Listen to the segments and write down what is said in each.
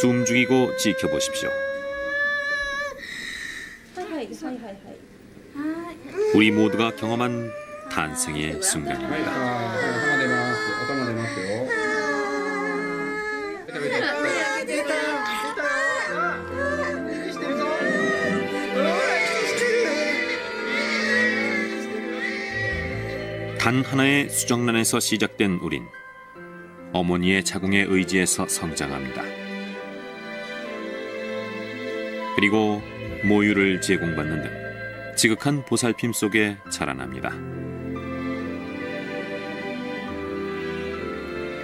숨죽이고 지켜보십시오. 우리 모두가 경험한 탄생의 순간입니다. 단 하나의 수정란에서 시작된 우린 어머니의 자궁의 의지에서 성장합니다. 그리고 모유를 제공받는 등 지극한 보살핌 속에 자라납니다.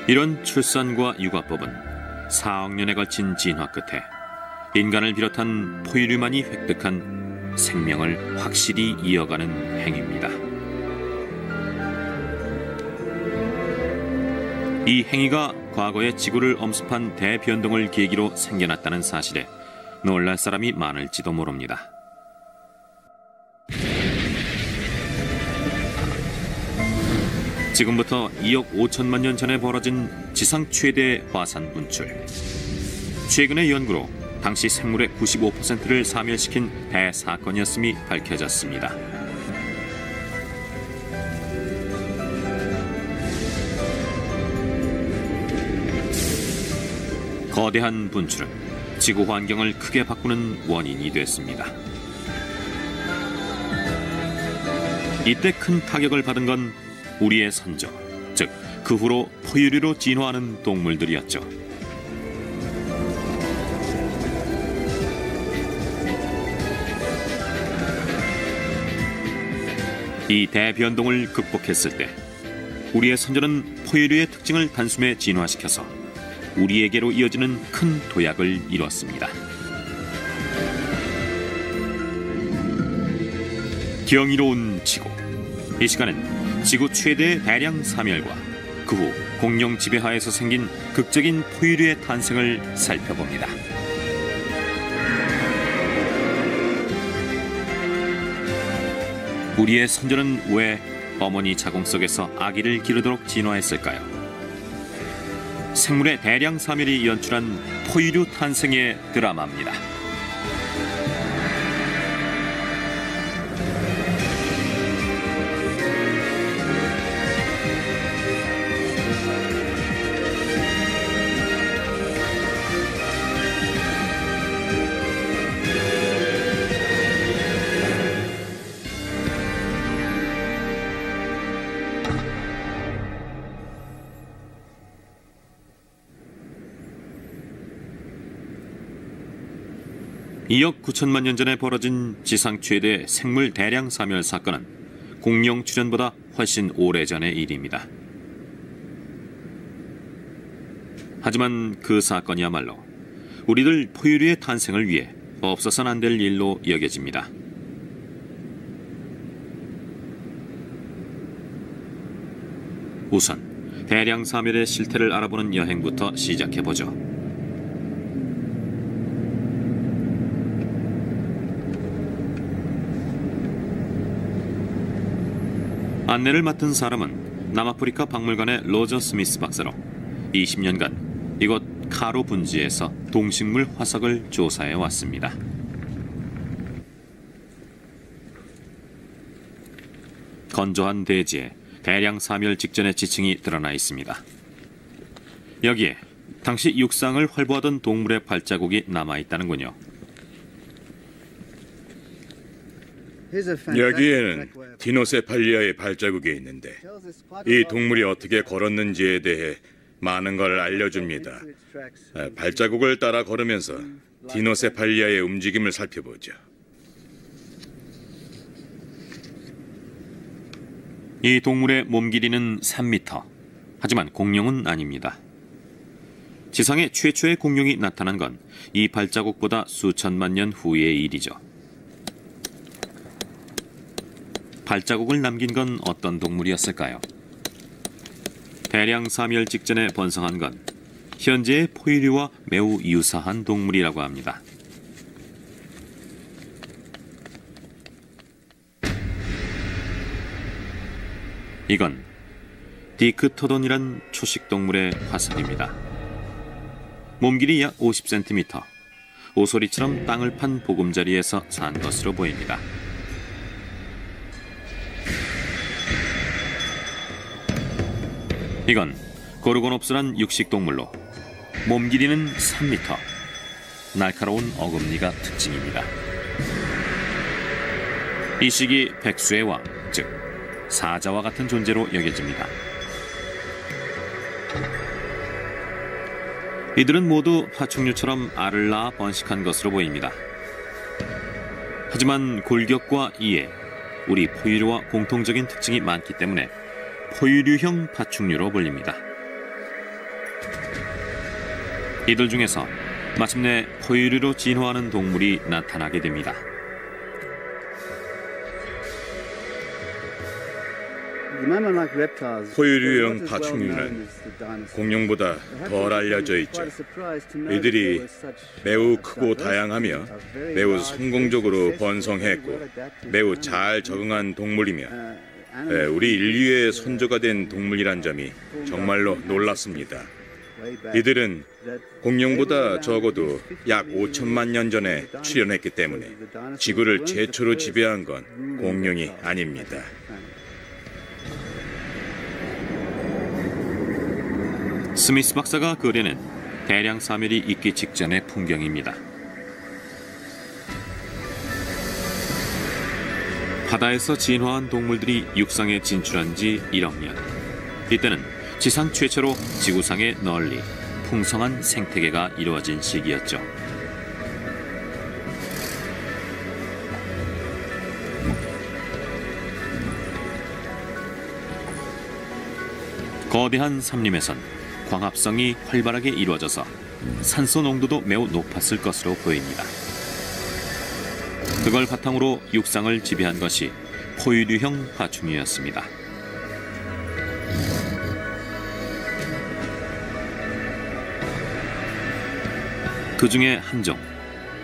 이런 출산과 육아법은 4억 년에 걸친 진화 끝에 인간을 비롯한 포유류만이 획득한 생명을 확실히 이어가는 행위입니다. 이 행위가 과거의 지구를 엄습한 대변동을 계기로 생겨났다는 사실에 놀랄 사람이 많을지도 모릅니다. 지금부터 2억 5천만 년 전에 벌어진 지상 최대 화산 분출. 최근의 연구로 당시 생물의 95%를 사멸시킨 대사건이었음이 밝혀졌습니다. 거대한 분출은 지구 환경을 크게 바꾸는 원인이 됐습니다. 이때 큰 타격을 받은 건 우리의 선조, 즉 그 후로 포유류로 진화하는 동물들이었죠. 이 대변동을 극복했을 때 우리의 선조는 포유류의 특징을 단숨에 진화시켜서 우리에게로 이어지는 큰 도약을 이뤘습니다. 경이로운 지구. 이 시간은 지구 최대의 대량 사멸과 그 후 공룡 지배하에서 생긴 극적인 포유류의 탄생을 살펴봅니다. 우리의 선조는 왜 어머니 자궁 속에서 아기를 기르도록 진화했을까요? 생물의 대량 사멸이 연출한 포유류 탄생의 드라마입니다. (2억 9천만 년) 전에 벌어진 지상 최대 생물 대량 사멸 사건은 공룡 출현보다 훨씬 오래전의 일입니다. 하지만 그 사건이야말로 우리들 포유류의 탄생을 위해 없어서는 안 될 일로 여겨집니다. 우선 대량 사멸의 실태를 알아보는 여행부터 시작해보죠. 안내를 맡은 사람은 남아프리카 박물관의 로저 스미스 박사로 20년간 이곳 카로 분지에서 동식물 화석을 조사해 왔습니다. 건조한 대지에 대량 사멸 직전의 지층이 드러나 있습니다. 여기에 당시 육상을 활보하던 동물의 발자국이 남아있다는군요. 여기에는 디노세팔리아의 발자국이 있는데 이 동물이 어떻게 걸었는지에 대해 많은 걸 알려줍니다. 발자국을 따라 걸으면서 디노세팔리아의 움직임을 살펴보죠. 이 동물의 몸 길이는 3m. 하지만 공룡은 아닙니다. 지상에 최초의 공룡이 나타난 건 이 발자국보다 수천만 년 후의 일이죠. 발자국을 남긴 건 어떤 동물이었을까요? 대량 사멸 직전에 번성한 건 현재의 포유류와 매우 유사한 동물이라고 합니다. 이건 디크토돈이란 초식 동물의 화석입니다. 몸 길이 약 50cm, 오소리처럼 땅을 판 보금자리에서 산 것으로 보입니다. 이건 고르곤옵스란 육식동물로 몸 길이는 3m, 날카로운 어금니가 특징입니다. 이 시기 백수의 왕, 즉 사자와 같은 존재로 여겨집니다. 이들은 모두 파충류처럼 알을 낳아 번식한 것으로 보입니다. 하지만 골격과 이에 우리 포유류와 공통적인 특징이 많기 때문에 포유류형 파충류로 불립니다. 이들 중에서 마침내 포유류로 진화하는 동물이 나타나게 됩니다. 포유류형 파충류는 공룡보다 덜 알려져 있죠. 이들이 매우 크고 다양하며 매우 성공적으로 번성했고 매우 잘 적응한 동물이며 우리 인류의 선조가 된 동물이란 점이 정말로 놀랐습니다. 이들은 공룡보다 적어도 약 5천만 년 전에 출현했기 때문에 지구를 최초로 지배한 건 공룡이 아닙니다. 스미스 박사가 그려낸 대량 사멸이 있기 직전의 풍경입니다. 바다에서 진화한 동물들이 육상에 진출한 지 1억 년. 이때는 지상 최초로 지구상에 널리 풍성한 생태계가 이루어진 시기였죠. 거대한 삼림에선 광합성이 활발하게 이루어져서 산소 농도도 매우 높았을 것으로 보입니다. 그걸 바탕으로 육상을 지배한 것이 포유류형 파충류였습니다. 그 중에 한 종,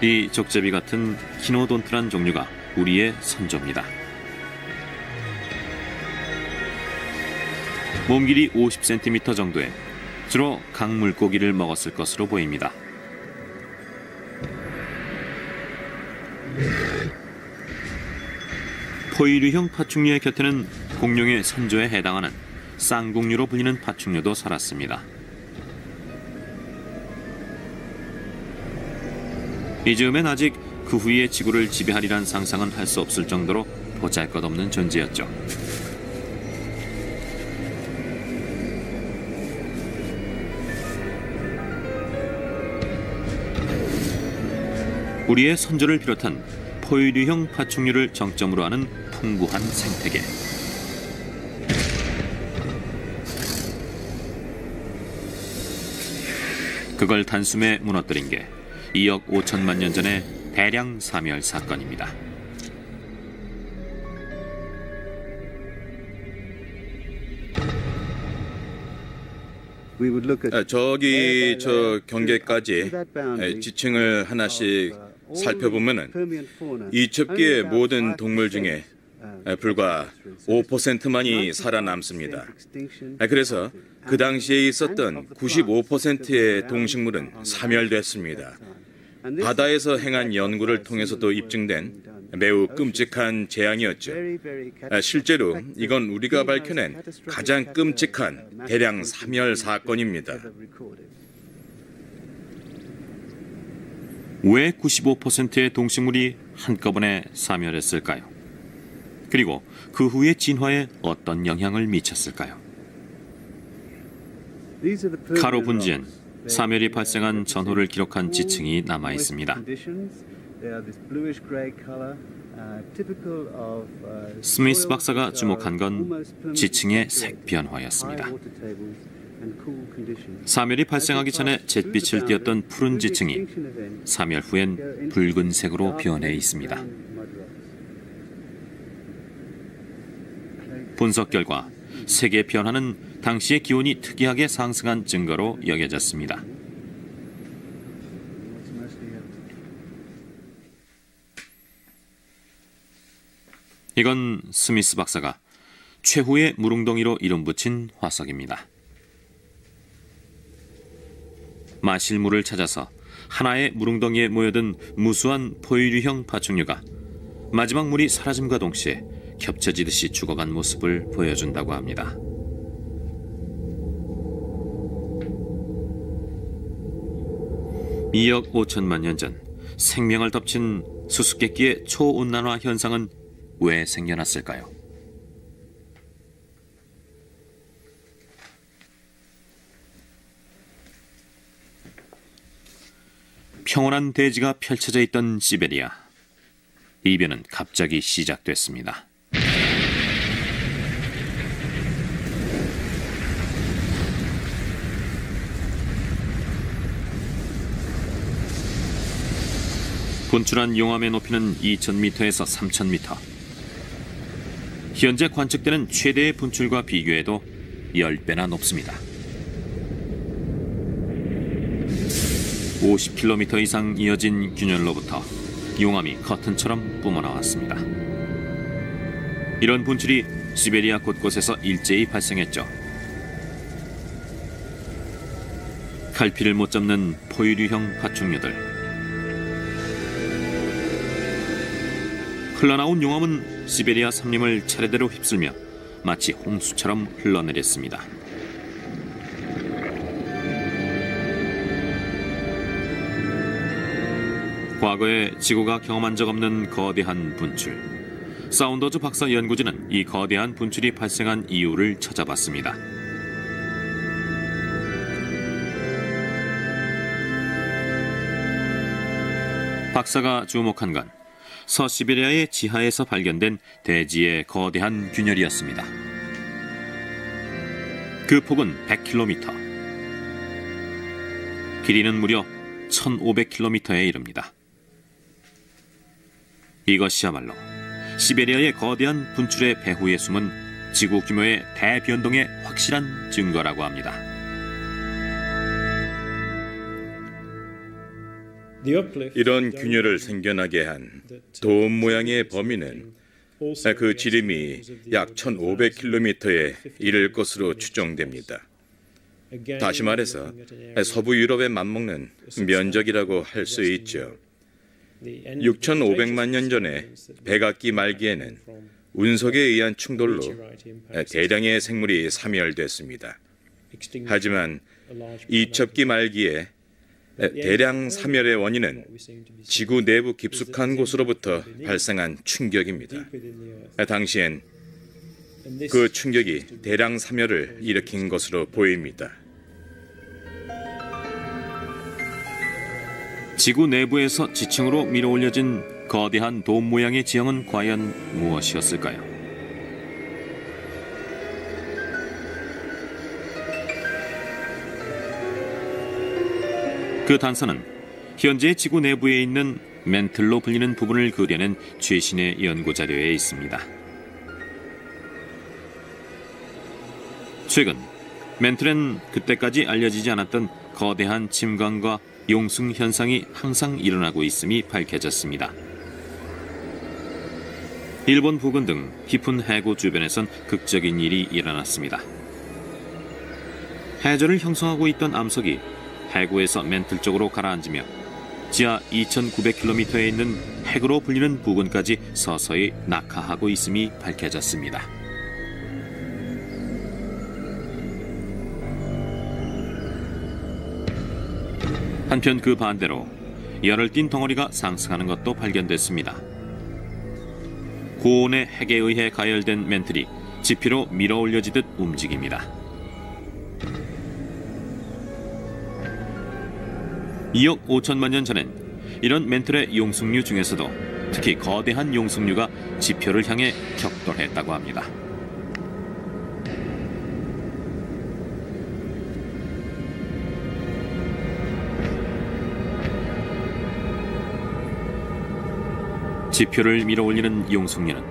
이 족제비 같은 키노돈트란 종류가 우리의 선조입니다. 몸 길이 50cm 정도에 주로 강물고기를 먹었을 것으로 보입니다. 포유류형 파충류의 곁에는 공룡의 선조에 해당하는 쌍국류로 불리는 파충류도 살았습니다. 이 즈음엔 아직 그 후에 지구를 지배하리란 상상은 할 수 없을 정도로 보잘것없는 존재였죠. 우리의 선조를 비롯한 포유류형 파충류를 정점으로 하는 풍부한 생태계. 그걸 단숨에 무너뜨린 게 2억 5천만 년 전의 대량 사멸 사건입니다. 저기 저 경계까지 지층을 하나씩 살펴보면은 이첩기의 모든 동물 중에 불과 5%만이 살아남습니다. 그래서 그 당시에 있었던 95%의 동식물은 사멸됐습니다. 바다에서 행한 연구를 통해서도 입증된 매우 끔찍한 재앙이었죠. 실제로 이건 우리가 밝혀낸 가장 끔찍한 대량 사멸 사건입니다. 왜 95%의 동식물이 한꺼번에 사멸했을까요? 그리고 그 후의 진화에 어떤 영향을 미쳤을까요? 카로 분지엔 사멸이 발생한 전후를 기록한 지층이 남아 있습니다. 스미스 박사가 주목한 건 지층의 색 변화였습니다. 사멸이 발생하기 전에 잿빛을 띠었던 푸른 지층이 사멸 후엔 붉은색으로 변해 있습니다. 분석 결과 색의 변화는 당시의 기온이 특이하게 상승한 증거로 여겨졌습니다. 이건 스미스 박사가 최후의 물웅덩이로 이름 붙인 화석입니다. 마실 물을 찾아서 하나의 물웅덩이에 모여든 무수한 포유류형 파충류가 마지막 물이 사라짐과 동시에 겹쳐지듯이 죽어간 모습을 보여준다고 합니다. (2억 5천만 년) 전 생명을 덮친 수수께끼의 초온난화 현상은 왜 생겨났을까요? 평온한 대지가 펼쳐져 있던 시베리아. 이변은 갑자기 시작됐습니다. 분출한 용암의 높이는 2,000m에서 3,000m. 현재 관측되는 최대의 분출과 비교해도 10배나 높습니다. 50km 이상 이어진 균열로부터 용암이 커튼처럼 뿜어나왔습니다. 이런 분출이 시베리아 곳곳에서 일제히 발생했죠. 갈피를 못 잡는 포유류형 파충류들. 흘러나온 용암은 시베리아 삼림을 차례대로 휩쓸며 마치 홍수처럼 흘러내렸습니다. 과거에 지구가 경험한 적 없는 거대한 분출. 사운더즈 박사 연구진은 이 거대한 분출이 발생한 이유를 찾아봤습니다. 박사가 주목한 건 서시베리아의 지하에서 발견된 대지의 거대한 균열이었습니다. 그 폭은 100km, 길이는 무려 1,500km에 이릅니다. 이것이야말로 시베리아의 거대한 분출의 배후에 숨은 지구 규모의 대변동의 확실한 증거라고 합니다. 이런 균열을 생겨나게 한 돔 모양의 범위는 그 지름이 약 1,500km에 이를 것으로 추정됩니다. 다시 말해서 서부 유럽에 맞먹는 면적이라고 할 수 있죠. 6,500만 년 전에 백악기 말기에는 운석에 의한 충돌로 대량의 생물이 사멸됐습니다. 하지만 이첩기 말기에 대량 사멸의 원인은 지구 내부 깊숙한 곳으로부터 발생한 충격입니다. 당시엔 그 충격이 대량 사멸을 일으킨 것으로 보입니다. 지구 내부에서 지층으로 밀어올려진 거대한 돔 모양의 지형은 과연 무엇이었을까요? 그 단서는 현재 지구 내부에 있는 멘틀로 불리는 부분을 그려낸 최신의 연구 자료에 있습니다. 최근 멘틀엔 그때까지 알려지지 않았던 거대한 침광과 용승 현상이 항상 일어나고 있음이 밝혀졌습니다. 일본 부근 등 깊은 해구 주변에선 극적인 일이 일어났습니다. 해저를 형성하고 있던 암석이 해구에서 멘틀 쪽으로 가라앉으며 지하 2,900km에 있는 핵으로 불리는 부근까지 서서히 낙하하고 있음이 밝혀졌습니다. 한편 그 반대로 열을 띤 덩어리가 상승하는 것도 발견됐습니다. 고온의 핵에 의해 가열된 멘틀이 지피로 밀어 올려지듯 움직입니다. 2억 5천만 년 전엔 이런 멘틀의 용승류 중에서도 특히 거대한 용승류가 지표를 향해 격돌했다고 합니다. 지표를 밀어올리는 용승류는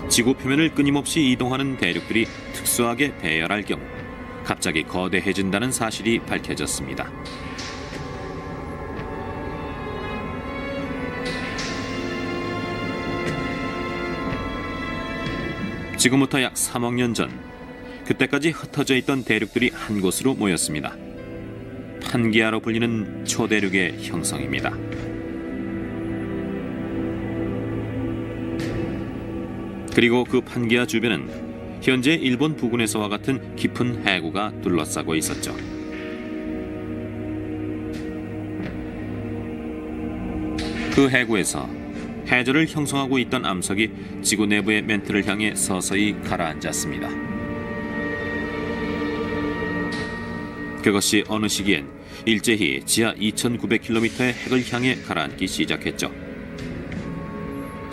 지구 표면을 끊임없이 이동하는 대륙들이 특수하게 배열할 경우 갑자기 거대해진다는 사실이 밝혀졌습니다. 지금부터 약 3억 년 전, 그때까지 흩어져 있던 대륙들이 한 곳으로 모였습니다. 판기아로 불리는 초대륙의 형성입니다. 그리고 그 판기아 주변은 현재 일본 부근에서와 같은 깊은 해구가 둘러싸고 있었죠. 그 해구에서 해저를 형성하고 있던 암석이 지구 내부의 멘트를 향해 서서히 가라앉았습니다. 그것이 어느 시기엔 일제히 지하 2,900km의 핵을 향해 가라앉기 시작했죠.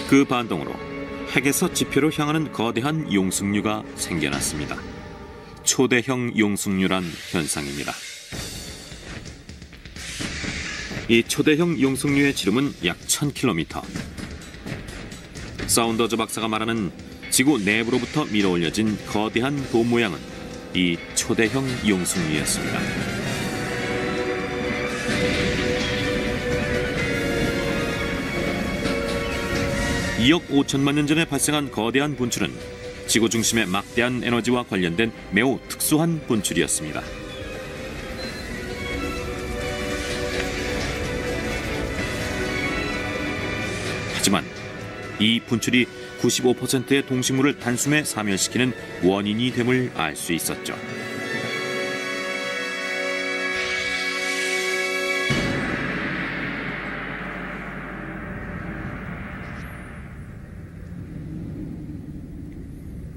그 반동으로 핵에서 지표로 향하는 거대한 용승류가 생겨났습니다. 초대형 용승류란 현상입니다. 이 초대형 용승류의 지름은 약 1,000km. 사운더즈 박사가 말하는 지구 내부로부터 밀어올려진 거대한 돔 모양은 이 초대형 용승류였습니다. (2억 5천만 년) 전에 발생한 거대한 분출은 지구 중심의 막대한 에너지와 관련된 매우 특수한 분출이었습니다. 하지만 이 분출이 95%의 동식물을 단숨에 사멸시키는 원인이 됨을 알 수 있었죠.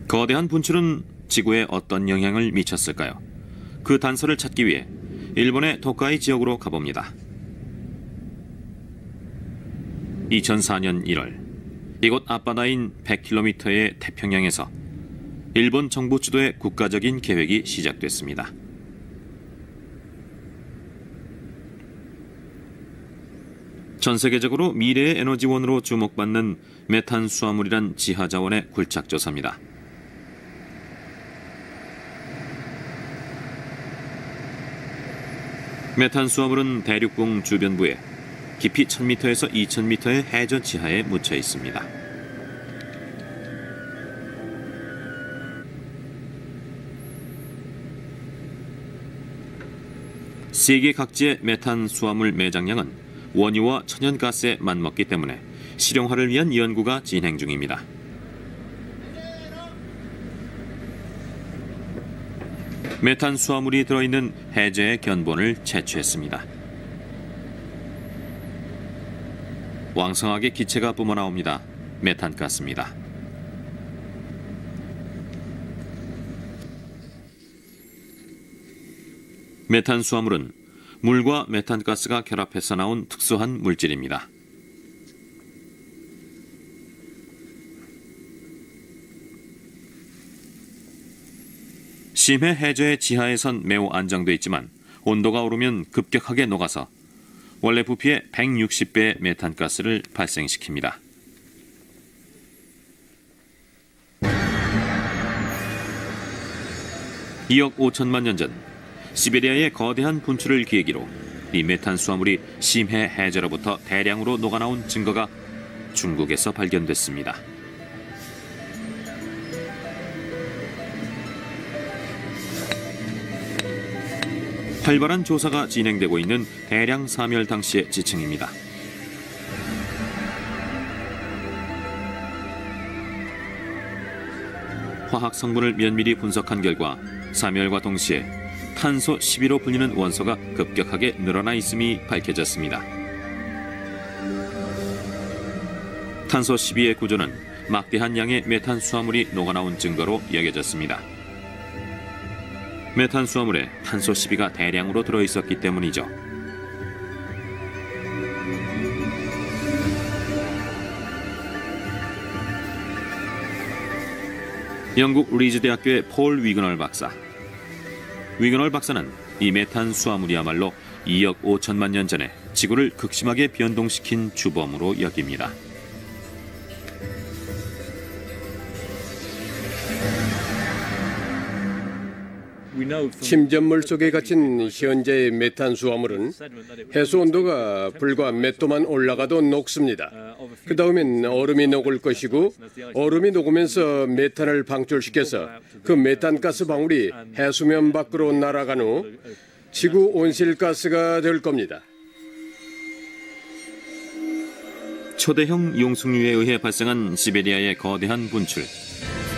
거대한 분출은 지구에 어떤 영향을 미쳤을까요? 그 단서를 찾기 위해 일본의 도카이 지역으로 가봅니다. 2004년 1월 이곳 앞바다인 100km의 태평양에서 일본 정부 주도의 국가적인 계획이 시작됐습니다. 전 세계적으로 미래의 에너지원으로 주목받는 메탄 수화물이란 지하자원의 굴착 조사입니다. 메탄 수화물은 대륙봉 주변부에 깊이 1000m에서 2000m의 해저 지하에 묻혀 있습니다. 세계 각지의 메탄 수화물 매장량은 원유와 천연가스에 맞먹기 때문에 실용화를 위한 연구가 진행 중입니다. 메탄 수화물이 들어있는 해저의 견본을 채취했습니다. 왕성하게 기체가 뿜어나옵니다. 메탄가스입니다. 메탄 수화물은 물과 메탄가스가 결합해서 나온 특수한 물질입니다. 심해 해저의 지하에선 매우 안정돼 있지만 온도가 오르면 급격하게 녹아서 원래 부피의 160배의 메탄가스를 발생시킵니다. (2억 5천만 년) 전 시베리아의 거대한 분출을 계기로 이 메탄 수화물이 심해 해저로부터 대량으로 녹아나온 증거가 중국에서 발견됐습니다. 활발한 조사가 진행되고 있는 대량 사멸 당시의 지층입니다. 화학 성분을 면밀히 분석한 결과 사멸과 동시에 탄소 12로 불리는 원소가 급격하게 늘어나 있음이 밝혀졌습니다. 탄소 12의 구조는 막대한 양의 메탄 수화물이 녹아나온 증거로 여겨졌습니다. 메탄 수화물에 탄소 12가 대량으로 들어있었기 때문이죠. 영국 리즈 대학교의 폴 위그널 박사. 위그널 박사는 이 메탄 수화물이야말로 2억 5천만 년 전에 지구를 극심하게 변동시킨 주범으로 여깁니다. 침전물 속에 갇힌 현재의 메탄 수화물은 해수 온도가 불과 몇 도만 올라가도 녹습니다. 그 다음엔 얼음이 녹을 것이고 얼음이 녹으면서 메탄을 방출시켜서 그 메탄가스 방울이 해수면 밖으로 날아간 후 지구 온실가스가 될 겁니다. 초대형 용숙류에 의해 발생한 시베리아의 거대한 분출.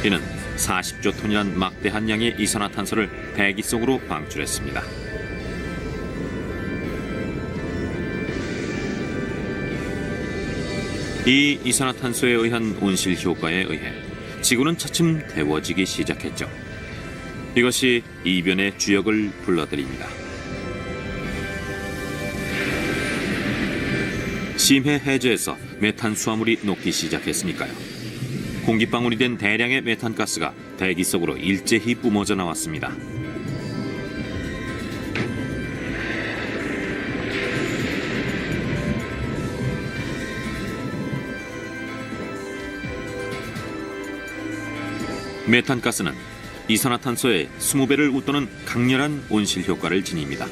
이는 40조 톤이란 막대한 양의 이산화탄소를 대기 속으로 방출했습니다. 이 이산화탄소에 의한 온실 효과에 의해 지구는 차츰 데워지기 시작했죠. 이것이 이변의 주역을 불러들입니다. 심해 해저에서 메탄 수화물이 녹기 시작했으니까요. 공기방울이 된 대량의 메탄가스가 대기 속으로 일제히 뿜어져 나왔습니다. 메탄가스는 이산화탄소의 20배를 웃도는 강렬한 온실 효과를 지닙니다.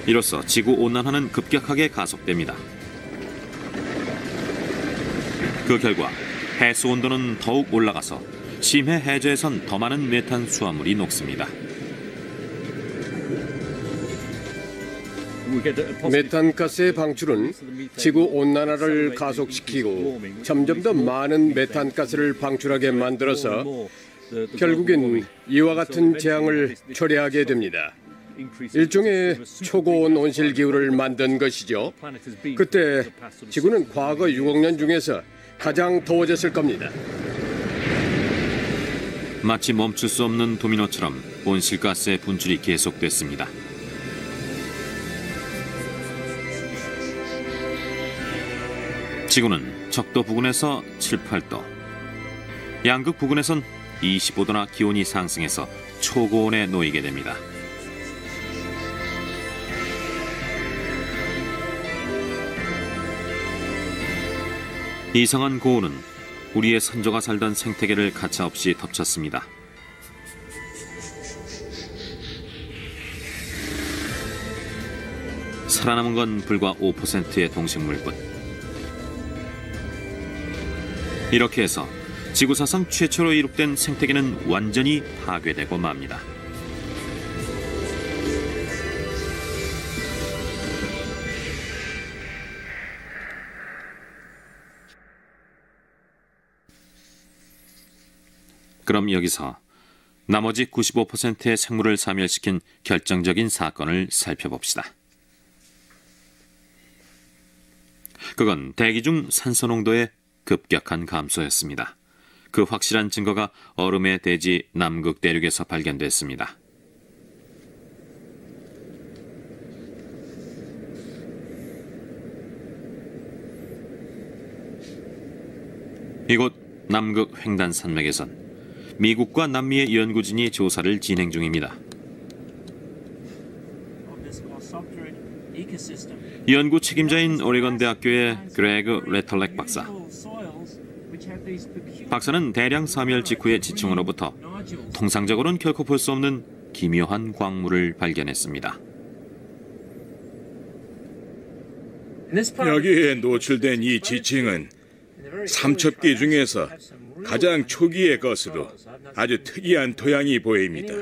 이로써 지구온난화는 급격하게 가속됩니다. 그 결과 해수 온도는 더욱 올라가서 심해 해저에선 더 많은 메탄 수화물이 녹습니다. 메탄가스의 방출은 지구 온난화를 가속시키고 점점 더 많은 메탄가스를 방출하게 만들어서 결국엔 이와 같은 재앙을 초래하게 됩니다. 일종의 초고온 온실 기후를 만든 것이죠. 그때 지구는 과거 6억 년 중에서 가장 더워졌을 겁니다. 마치 멈출 수 없는 도미노처럼 온실가스의 분출이 계속됐습니다. 지구는 적도 부근에서 7, 8도, 양극 부근에선 25도나 기온이 상승해서 초고온에 놓이게 됩니다. 이상한 고온은 우리의 선조가 살던 생태계를 가차없이 덮쳤습니다. 살아남은 건 불과 5%의 동식물뿐. 이렇게 해서 지구사상 최초로 이룩된 생태계는 완전히 파괴되고 맙니다. 그럼 여기서 나머지 95%의 생물을 사멸시킨 결정적인 사건을 살펴봅시다. 그건 대기 중 산소 농도의 급격한 감소였습니다. 그 확실한 증거가 얼음의 대지 남극 대륙에서 발견됐습니다. 이곳 남극 횡단 산맥에선 미국과 남미의 연구진이 조사를 진행 중입니다. 연구 책임자인 오레곤 대학교의 그레그 레털렉 박사. 박사는 대량 사멸 직후의 지층으로부터 통상적으로는 결코 볼 수 없는 기묘한 광물을 발견했습니다. 여기에 노출된 이 지층은 삼첩기 중에서 가장 초기의 것으로 아주 특이한 토양이 보입니다.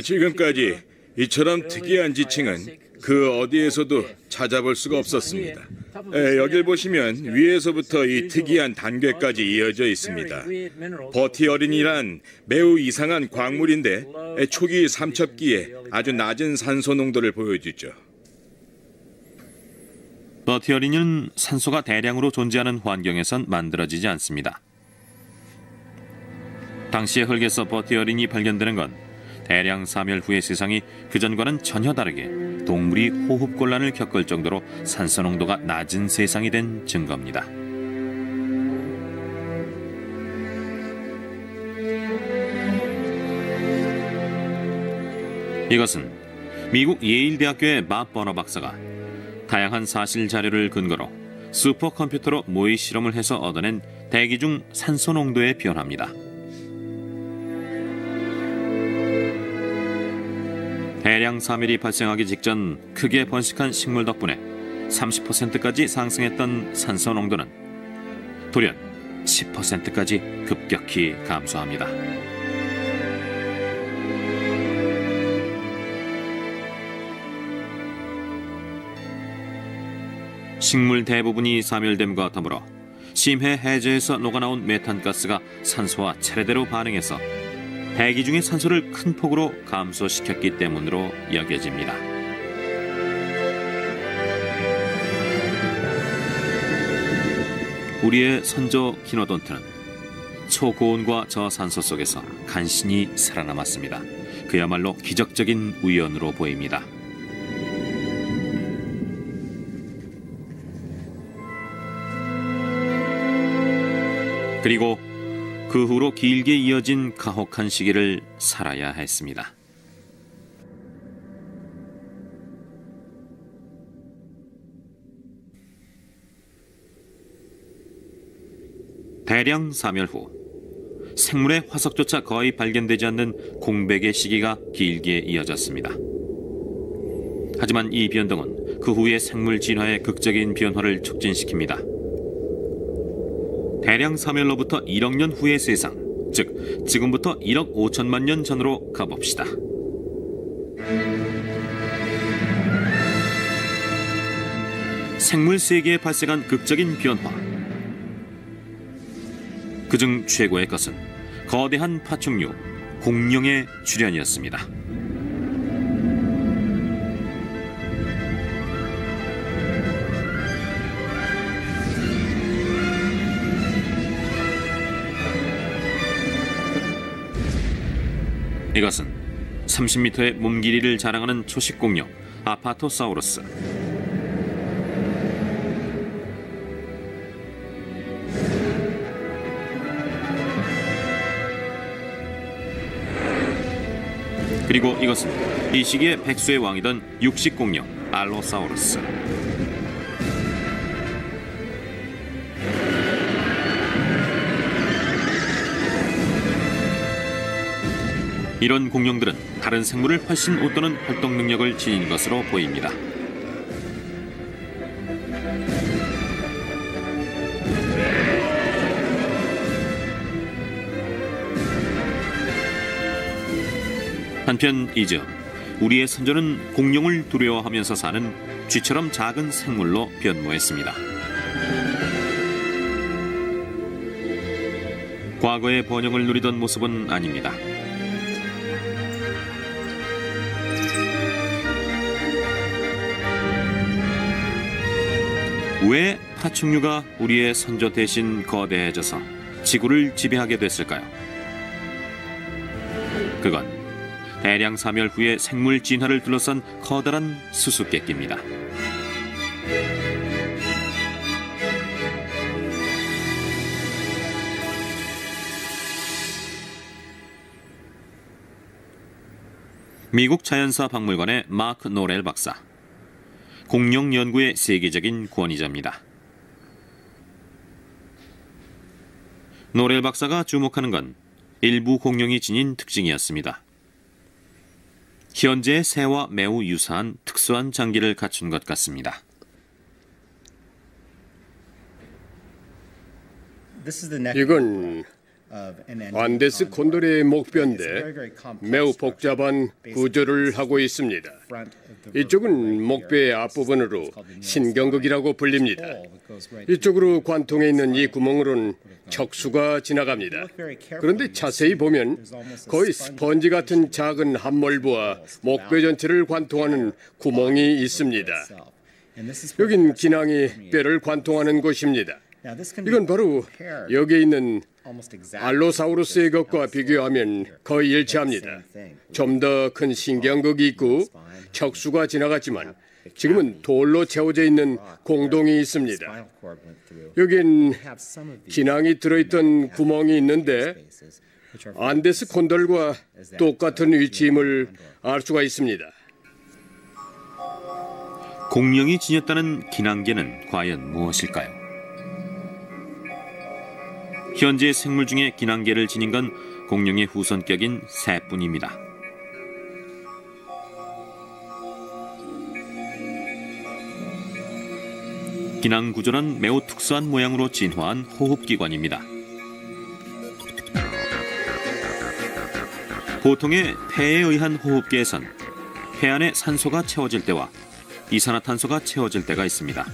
지금까지 이처럼 특이한 지층은 그 어디에서도 찾아볼 수가 없었습니다. 여길 보시면 위에서부터 이 특이한 단계까지 이어져 있습니다. 버티어린이란 매우 이상한 광물인데 초기 삼첩기에 아주 낮은 산소 농도를 보여주죠. 버티어린은 산소가 대량으로 존재하는 환경에선 만들어지지 않습니다. 당시의 흙에서 버티어린이 발견되는 건 대량 사멸 후의 세상이 그전과는 전혀 다르게 동물이 호흡곤란을 겪을 정도로 산소 농도가 낮은 세상이 된 증거입니다. 이것은 미국 예일대학교의 밥 버너 박사가 다양한 사실 자료를 근거로 슈퍼컴퓨터로 모의 실험을 해서 얻어낸 대기 중 산소 농도의 변화입니다. 대량 사멸이 발생하기 직전 크게 번식한 식물 덕분에 30%까지 상승했던 산소 농도는 돌연 10%까지 급격히 감소합니다. 식물 대부분이 사멸됨과 더불어 심해 해저에서 녹아나온 메탄가스가 산소와 차례대로 반응해서 대기 중의 산소를 큰 폭으로 감소시켰기 때문으로 여겨집니다. 우리의 선조 키노돈트는 초고온과 저산소 속에서 간신히 살아남았습니다. 그야말로 기적적인 우연으로 보입니다. 그리고 그 후로 길게 이어진 가혹한 시기를 살아야 했습니다. 대량 사멸 후 생물의 화석조차 거의 발견되지 않는 공백의 시기가 길게 이어졌습니다. 하지만 이 변동은 그 후의 생물 진화의 극적인 변화를 촉진시킵니다. 대량 사멸로부터 1억 년 후의 세상, 즉 지금부터 1억 5천만 년 전으로 가봅시다. 생물 세계에 발생한 극적인 변화. 그중 최고의 것은 거대한 파충류, 공룡의 출현이었습니다. 이것은 30m의 몸 길이를 자랑하는 초식 공룡 아파토사우루스. 그리고 이것은 이 시기에 백수의 왕이던 육식 공룡 알로사우루스. 이런 공룡들은 다른 생물을 훨씬 웃도는 활동 능력을 지닌 것으로 보입니다. 한편 이제 우리의 선조는 공룡을 두려워하면서 사는 쥐처럼 작은 생물로 변모했습니다. 과거의 번영을 누리던 모습은 아닙니다. 왜 파충류가 우리의 선조 대신 거대해져서 지구를 지배하게 됐을까요? 그건 대량 사멸 후의 생물 진화를 둘러싼 커다란 수수께끼입니다. 미국 자연사 박물관의 마크 노렐 박사. 공룡 연구의 세계적인 권위자입니다. 노렐 박사가 주목하는 건 일부 공룡이 지닌 특징이었습니다. 현재의 새와 매우 유사한 특수한 장기를 갖춘 것 같습니다. 이건 안데스 콘도레의 목뼈인데 매우 복잡한 구조를 하고 있습니다. 이쪽은 목뼈의 앞부분으로 신경극이라고 불립니다. 이쪽으로 관통해 있는 이 구멍으로는 척수가 지나갑니다. 그런데 자세히 보면 거의 스펀지 같은 작은 함몰부와 목뼈 전체를 관통하는 구멍이 있습니다. 여긴 기낭이 뼈를 관통하는 곳입니다. 이건 바로 여기에 있는 알로사우루스의 것과 비교하면 거의 일치합니다. 좀 더 큰 신경극이 있고 척수가 지나갔지만 지금은 돌로 채워져 있는 공동이 있습니다. 여긴 기낭이 들어있던 구멍이 있는데 안데스 콘돌과 똑같은 위치임을 알 수가 있습니다. 공룡이 지녔다는 기낭계는 과연 무엇일까요? 현재 생물 중에 기낭계를 지닌 건 공룡의 후손격인 새뿐입니다. 기낭 구조는 매우 특수한 모양으로 진화한 호흡기관입니다. 보통의 폐에 의한 호흡기에선 폐 안에 산소가 채워질 때와 이산화탄소가 채워질 때가 있습니다.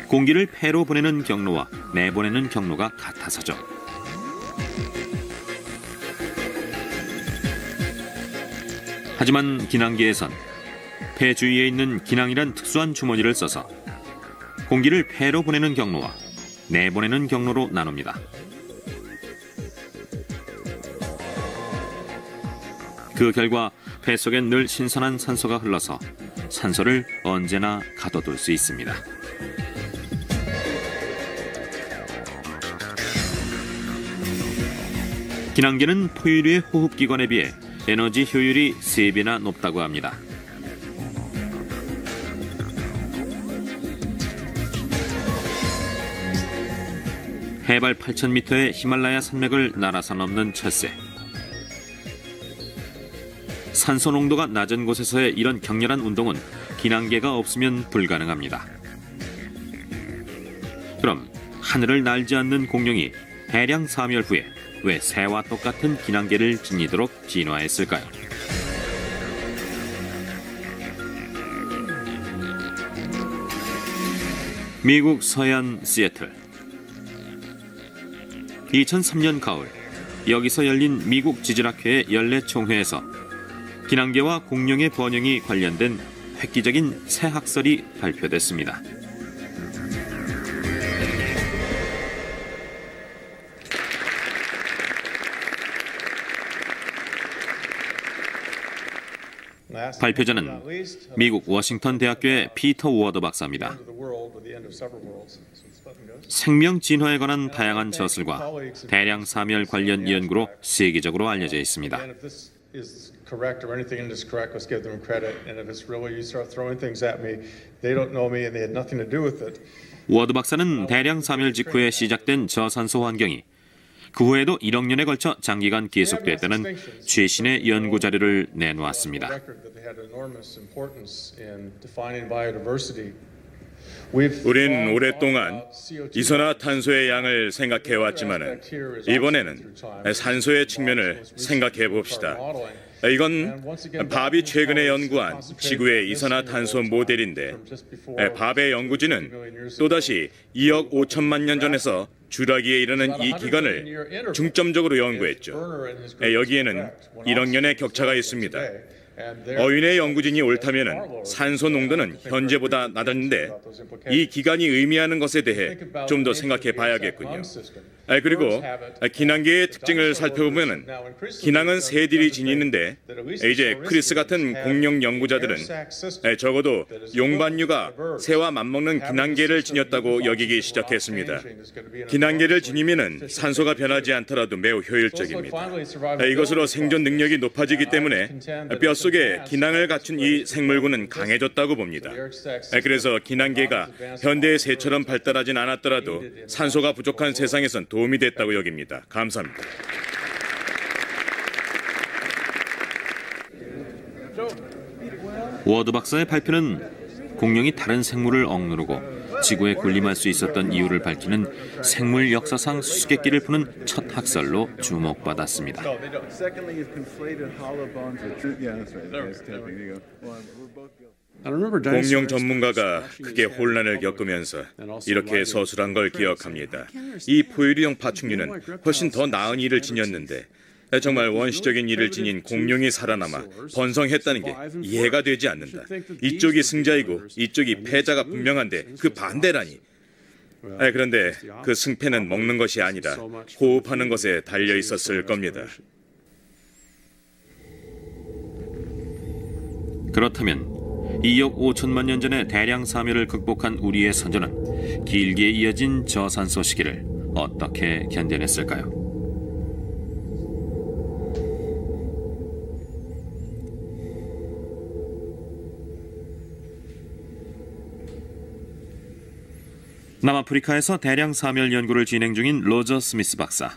공기를 폐로 보내는 경로와 내보내는 경로가 같아서죠. 하지만 기낭기에선 폐 주위에 있는 기낭이란 특수한 주머니를 써서 공기를 폐로 보내는 경로와 내보내는 경로로 나눕니다. 그 결과 폐 속엔 늘 신선한 산소가 흘러서 산소를 언제나 가둬둘 수 있습니다. 기낭기는 포유류의 호흡기관에 비해 에너지 효율이 3배나 높다고 합니다. 해발 8,000m의 히말라야 산맥을 날아서 넘는 철새. 산소 농도가 낮은 곳에서의 이런 격렬한 운동은 기낭계가 없으면 불가능합니다. 그럼 하늘을 날지 않는 공룡이 대량 사멸 후에 왜 새와 똑같은 기낭계를 지니도록 진화했을까요? 미국 서해안 시애틀. 2003년 가을, 여기서 열린 미국 지질학회의 연례 총회에서 기낭계와 공룡의 번영이 관련된 획기적인 새 학설이 발표됐습니다. 발표자는 미국 워싱턴 대학교의 피터 워드 박사입니다. 생명 진화에 관한 다양한 저술과 대량 사멸 관련 연구로 세계적으로 알려져 있습니다. 워드 박사는 대량 사멸 직후에 시작된 저산소 환경이 그 후에도 1억 년에 걸쳐 장기간 계속됐다는 최신의 연구 자료를 내놓았습니다. 우린 오랫동안 이산화탄소의 양을 생각해왔지만 이번에는 산소의 측면을 생각해 봅시다. 이건 밥이 최근에 연구한 지구의 이산화탄소 모델인데 밥의 연구진은 또다시 2억 5천만 년 전에서 주라기에 이르는 이 기간을 중점적으로 연구했죠. 여기에는 1억 년의 격차가 있습니다. 어윈의 연구진이 옳다면 산소 농도는 현재보다 낮았는데 이 기간이 의미하는 것에 대해 좀 더 생각해 봐야겠군요. 그리고 기낭계의 특징을 살펴보면 기낭은 새들이 지니는데 이제 크리스 같은 공룡 연구자들은 적어도 용반류가 새와 맞먹는 기낭계를 지녔다고 여기기 시작했습니다. 기낭계를 지니면 산소가 변하지 않더라도 매우 효율적입니다. 이것으로 생존 능력이 높아지기 때문에 뼛속에 기낭을 갖춘 이 생물군은 강해졌다고 봅니다. 그래서 기낭계가 현대의 새처럼 발달하진 않았더라도 산소가 부족한 세상에선 도움이 됐다고 여깁니다. 감사합니다. 워드 박사의 발표는 공룡이 다른 생물을 억누르고 지구에 군림할 수 있었던 이유를 밝히는 생물 역사상 수수께끼를 푸는 첫 학설로 주목받았습니다. 공룡 전문가가 크게 혼란을 겪으면서 이렇게 서술한 걸 기억합니다. 이 포유류형 파충류는 훨씬 더 나은 일을 지녔는데 정말 원시적인 일을 지닌 공룡이 살아남아 번성했다는 게 이해가 되지 않는다. 이쪽이 승자이고 이쪽이 패자가 분명한데 그 반대라니. 그런데 그 승패는 먹는 것이 아니라 호흡하는 것에 달려 있었을 겁니다. 그렇다면 2억 5천만 년 전에 대량 사멸을 극복한 우리의 선조는 길게 이어진 저산소 시기를 어떻게 견뎌냈을까요? 남아프리카에서 대량 사멸 연구를 진행 중인 로저 스미스 박사.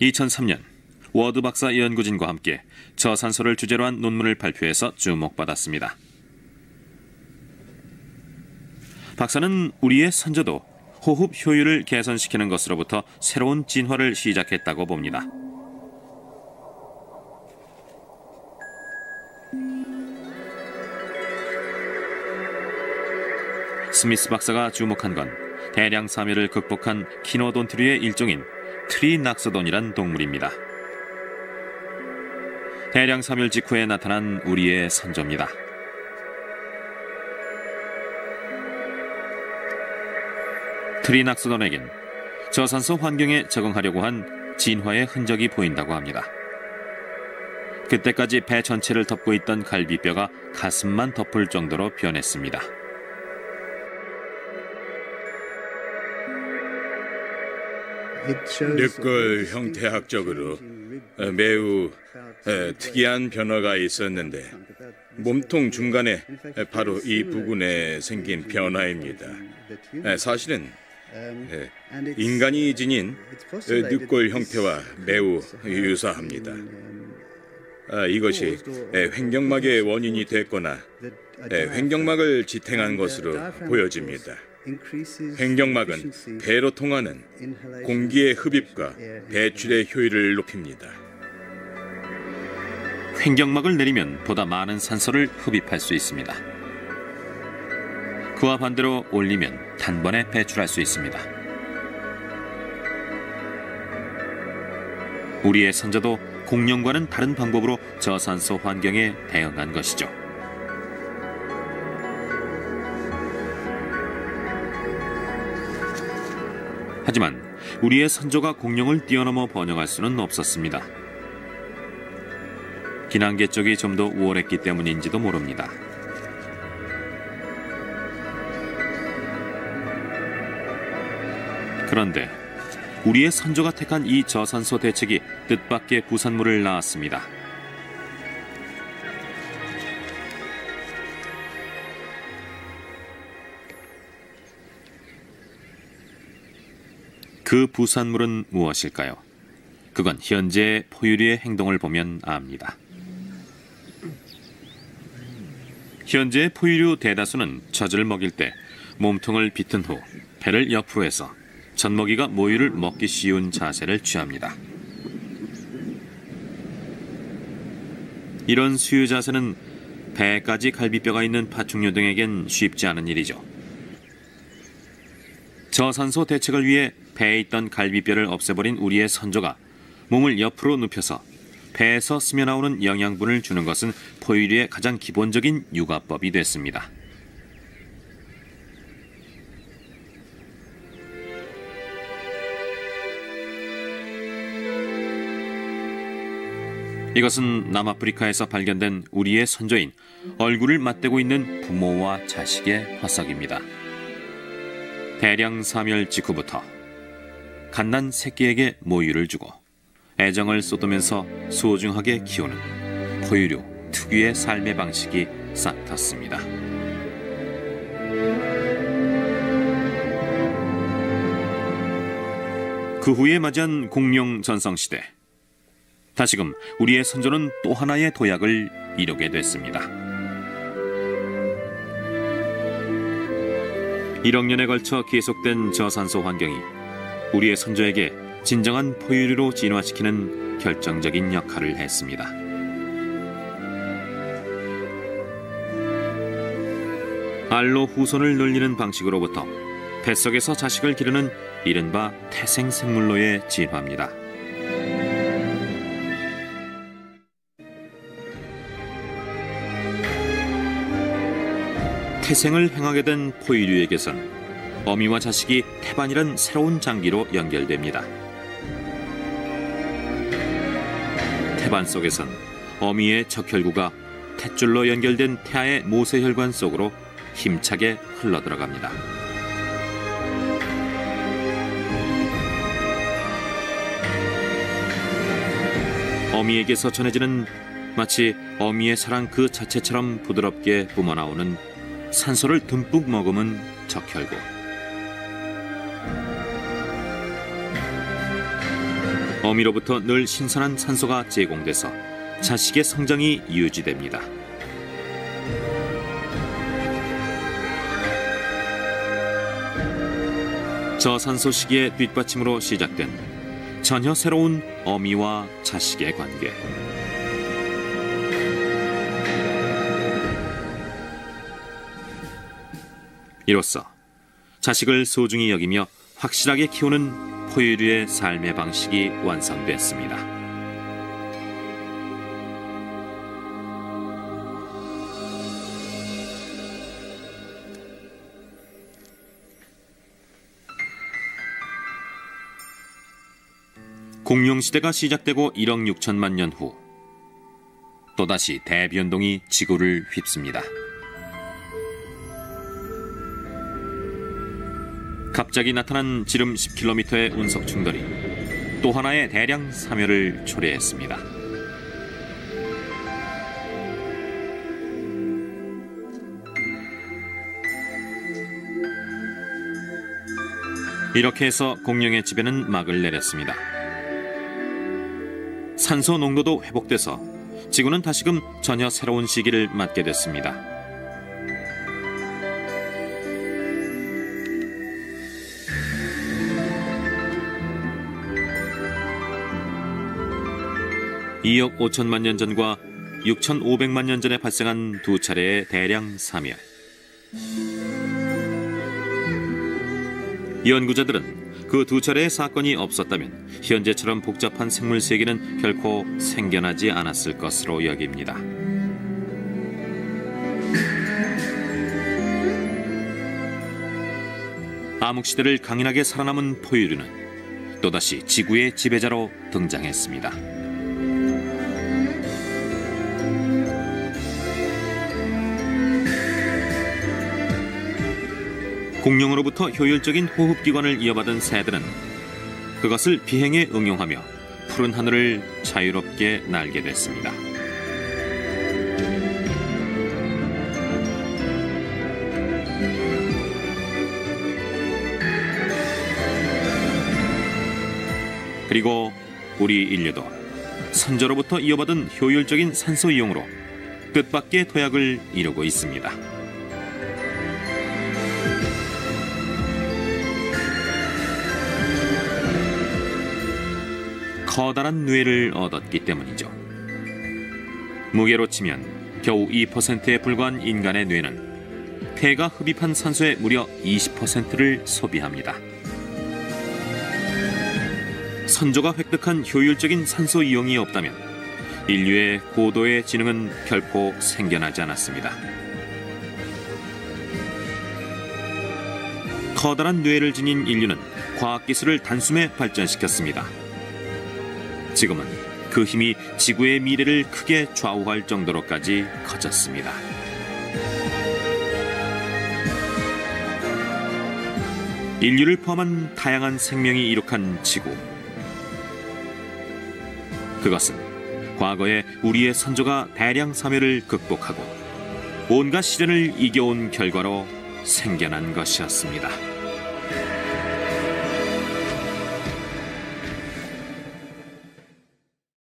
2003년 워드 박사 연구진과 함께 저산소를 주제로 한 논문을 발표해서 주목받았습니다. 박사는 우리의 선조도 호흡 효율을 개선시키는 것으로부터 새로운 진화를 시작했다고 봅니다. 스미스 박사가 주목한 건 대량 사멸을 극복한 키노돈트류의 일종인 트리낙소돈이란 동물입니다. 대량 사멸 직후에 나타난 우리의 선조입니다. 트리낙소돈에겐 저산소 환경에 적응하려고 한 진화의 흔적이 보인다고 합니다. 그때까지 배 전체를 덮고 있던 갈비뼈가 가슴만 덮을 정도로 변했습니다. 늑골 형태학적으로 매우 특이한 변화가 있었는데 몸통 중간에 바로 이 부분에 생긴 변화입니다. 사실은 인간이 지닌 늑골 형태와 매우 유사합니다. 이것이 횡격막의 원인이 됐거나 횡격막을 지탱한 것으로 보여집니다. 횡격막은 배로 통하는 공기의 흡입과 배출의 효율을 높입니다. 횡격막을 내리면 보다 많은 산소를 흡입할 수 있습니다. 그와 반대로 올리면 단번에 배출할 수 있습니다. 우리의 선조도 공룡과는 다른 방법으로 저산소 환경에 대응한 것이죠. 하지만 우리의 선조가 공룡을 뛰어넘어 번영할 수는 없었습니다. 기난계 쪽이 좀 더 우월했기 때문인지도 모릅니다. 그런데 우리의 선조가 택한 이 저산소 대책이 뜻밖의 부산물을 낳았습니다. 그 부산물은 무엇일까요? 그건 현재의 포유류의 행동을 보면 압니다. 현재의 포유류 대다수는 젖을 먹일 때 몸통을 비튼 후 배를 옆으로 해서 젖먹이가 모유를 먹기 쉬운 자세를 취합니다. 이런 수유 자세는 배까지 갈비뼈가 있는 파충류 등에겐 쉽지 않은 일이죠. 저산소 대책을 위해 배에 있던 갈비뼈를 없애버린 우리의 선조가 몸을 옆으로 눕혀서 배에서 스며나오는 영양분을 주는 것은 포유류의 가장 기본적인 육아법이 됐습니다. 이것은 남아프리카에서 발견된 우리의 선조인 얼굴을 맞대고 있는 부모와 자식의 화석입니다. 대량 사멸 직후부터 갓난 새끼에게 모유를 주고 애정을 쏟으면서 소중하게 키우는 포유류 특유의 삶의 방식이 싹텄습니다. 그 후에 맞이한 공룡 전성시대. 다시금 우리의 선조는 또 하나의 도약을 이루게 됐습니다. 1억 년에 걸쳐 계속된 저산소 환경이 우리의 선조에게 진정한 포유류로 진화시키는 결정적인 역할을 했습니다. 알로 후손을 늘리는 방식으로부터 뱃속에서 자식을 기르는 이른바 태생생물로의 진화입니다. 태생을 행하게 된 포유류에게선 어미와 자식이 태반이란 새로운 장기로 연결됩니다. 태반 속에선 어미의 적혈구가 탯줄로 연결된 태아의 모세혈관 속으로 힘차게 흘러들어갑니다. 어미에게서 전해지는 마치 어미의 사랑 그 자체처럼 부드럽게 뿜어나오는 산소를 듬뿍 머금은 적혈구. 어미로부터 늘 신선한 산소가 제공돼서 자식의 성장이 유지됩니다. 저산소 시기의 뒷받침으로 시작된 전혀 새로운 어미와 자식의 관계. 이로써 자식을 소중히 여기며 확실하게 키우는 포유류의 삶의 방식이 완성됐습니다. 공룡시대가 시작되고 1억 6천만 년 후 또다시 대변동이 지구를 휩습니다. 갑자기 나타난 지름 10km의 운석 충돌이 또 하나의 대량 사멸을 초래했습니다. 이렇게 해서 공룡의 지배는 막을 내렸습니다. 산소 농도도 회복돼서 지구는 다시금 전혀 새로운 시기를 맞게 됐습니다. (2억 5천만 년) 전과 (6,500만 년) 전에 발생한 두 차례의 대량 사멸. 연구자들은 그 두 차례의 사건이 없었다면 현재처럼 복잡한 생물 세계는 결코 생겨나지 않았을 것으로 여깁니다. 암흑시대를 강인하게 살아남은 포유류는 또다시 지구의 지배자로 등장했습니다. 공룡으로부터 효율적인 호흡기관을 이어받은 새들은 그것을 비행에 응용하며 푸른 하늘을 자유롭게 날게 됐습니다. 그리고 우리 인류도 선조로부터 이어받은 효율적인 산소 이용으로 뜻밖의 도약을 이루고 있습니다. 커다란 뇌를 얻었기 때문이죠. 무게로 치면 겨우 2%에 불과한 인간의 뇌는 폐가 흡입한 산소의 무려 20%를 소비합니다. 선조가 획득한 효율적인 산소 이용이 없다면 인류의 고도의 지능은 결코 생겨나지 않았습니다. 커다란 뇌를 지닌 인류는 과학기술을 단숨에 발전시켰습니다. 지금은 그 힘이 지구의 미래를 크게 좌우할 정도로까지 커졌습니다. 인류를 포함한 다양한 생명이 이룩한 지구. 그것은 과거에 우리의 선조가 대량 사멸을 극복하고 온갖 시련을 이겨온 결과로 생겨난 것이었습니다.